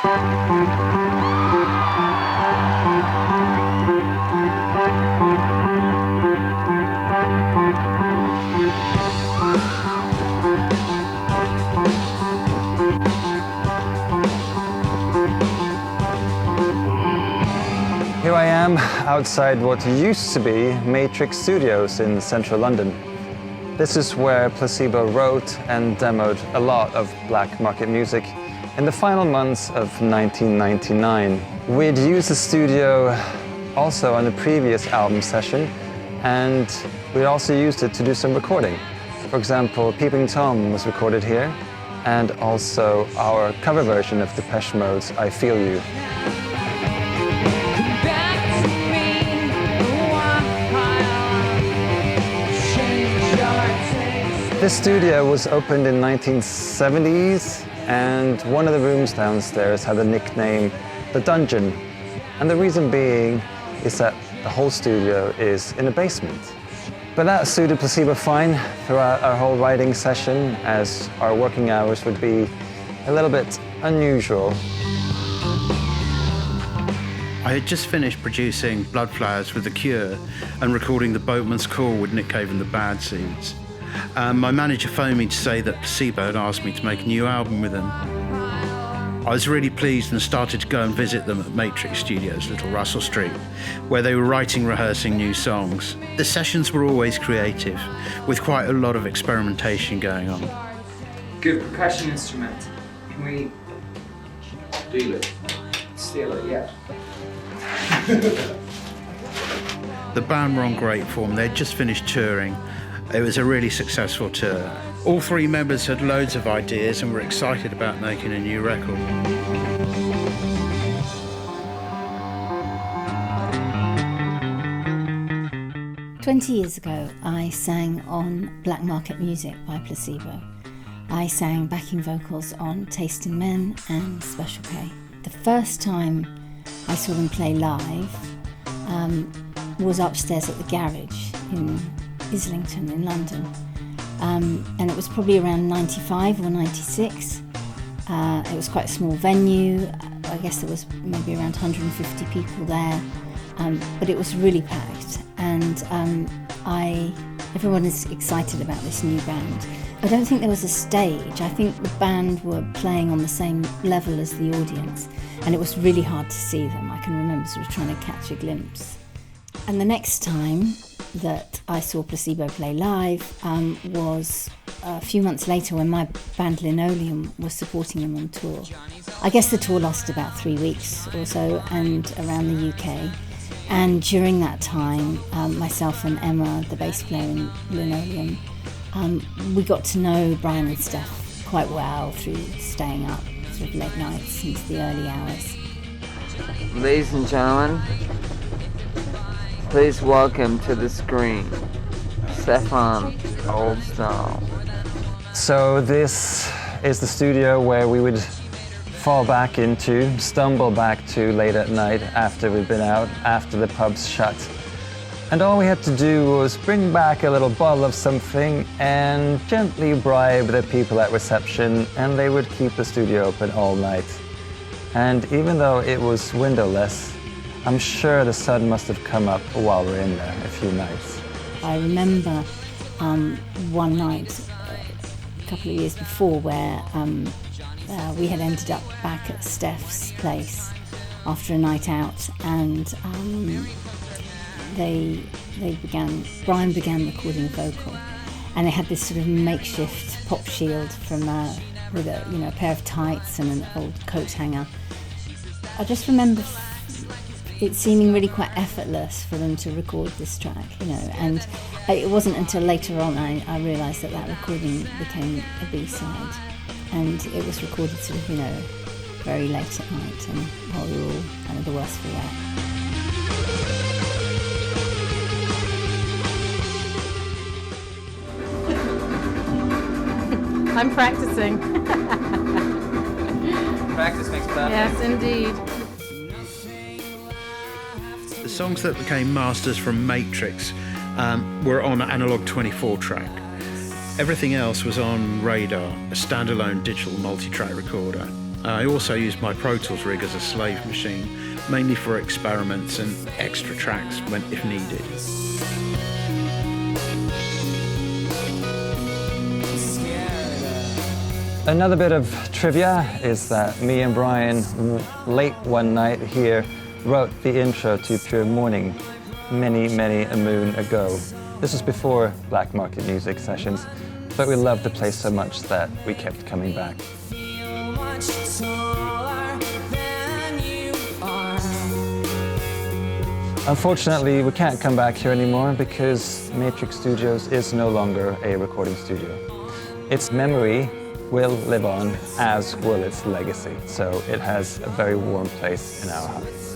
Here I am outside what used to be Matrix Studios in central London. This is where Placebo wrote and demoed a lot of black market music in the final months of 1999. We'd used the studio also on the previous album session, and we'd also used it to do some recording. For example, Peeping Tom was recorded here, and also our cover version of Depeche Mode's I Feel You. This studio was opened in 1970s, and one of the rooms downstairs had the nickname The Dungeon. And the reason being is that the whole studio is in a basement. But that suited Placebo fine throughout our whole writing session, as our working hours would be a little bit unusual. I had just finished producing Blood Flowers with The Cure and recording The Boatman's Call with Nick Cave and the Bad Seeds. My manager phoned me to say that Placebo had asked me to make a new album with them. I was really pleased and started to go and visit them at Matrix Studios, Little Russell Street, where they were writing, rehearsing new songs. The sessions were always creative, with quite a lot of experimentation going on. Good percussion instrument. Can we Steal it. steal it? Yeah. The band were on great form. They'd just finished touring. It was a really successful tour. All three members had loads of ideas and were excited about making a new record. "20 years ago, I sang on Black Market Music by Placebo. I sang backing vocals on Taste in Men and Special K. The first time I saw them play live was upstairs at the Garage in Islington in London, and it was probably around 95 or 96. It was quite a small venue. I guess there was maybe around 150 people there, but it was really packed, and everyone is excited about this new band. I don't think there was a stage. I think the band were playing on the same level as the audience, and it was really hard to see them. I can remember sort of trying to catch a glimpse. And the next time that I saw Placebo play live was a few months later, when my band Linoleum was supporting them on tour. I guess the tour lasted about 3 weeks or so, and around the UK. And during that time, myself and Emma, the bass player in Linoleum, we got to know Brian and Steph quite well through staying up sort of late nights into the early hours. Ladies and gentlemen, please welcome to the screen, Stefan Oldstone. So this is the studio where we would stumble back to late at night after we'd been out, after the pubs shut. And all we had to do was bring back a little bottle of something and gently bribe the people at reception, and they would keep the studio open all night. And even though it was windowless, I'm sure the sun must have come up while we were in there a few nights. I remember one night a couple of years before where we had ended up back at Steph's place after a night out, and Brian began recording a vocal, and they had this sort of makeshift pop shield with a pair of tights and an old coat hanger. I just remember it seeming really quite effortless for them to record this track, and it wasn't until later on I realised that recording became a B-side, and it was recorded sort of, very late at night, and while we were all kind of the worse for wear. I'm practicing. Practice makes perfect. Yes, indeed. The songs that became masters from Matrix were on Analog 24 track. Everything else was on Radar, a standalone digital multi-track recorder. I also used my Pro Tools rig as a slave machine, mainly for experiments and extra tracks when if needed. Another bit of trivia is that me and Brian, late one night here, wrote the intro to Pure Morning many a moon ago. This was before Black Market Music sessions, but we loved the place so much that we kept coming back. Unfortunately, we can't come back here anymore because Matrix Studios is no longer a recording studio. Its memory will live on, as will its legacy, so it has a very warm place in our hearts.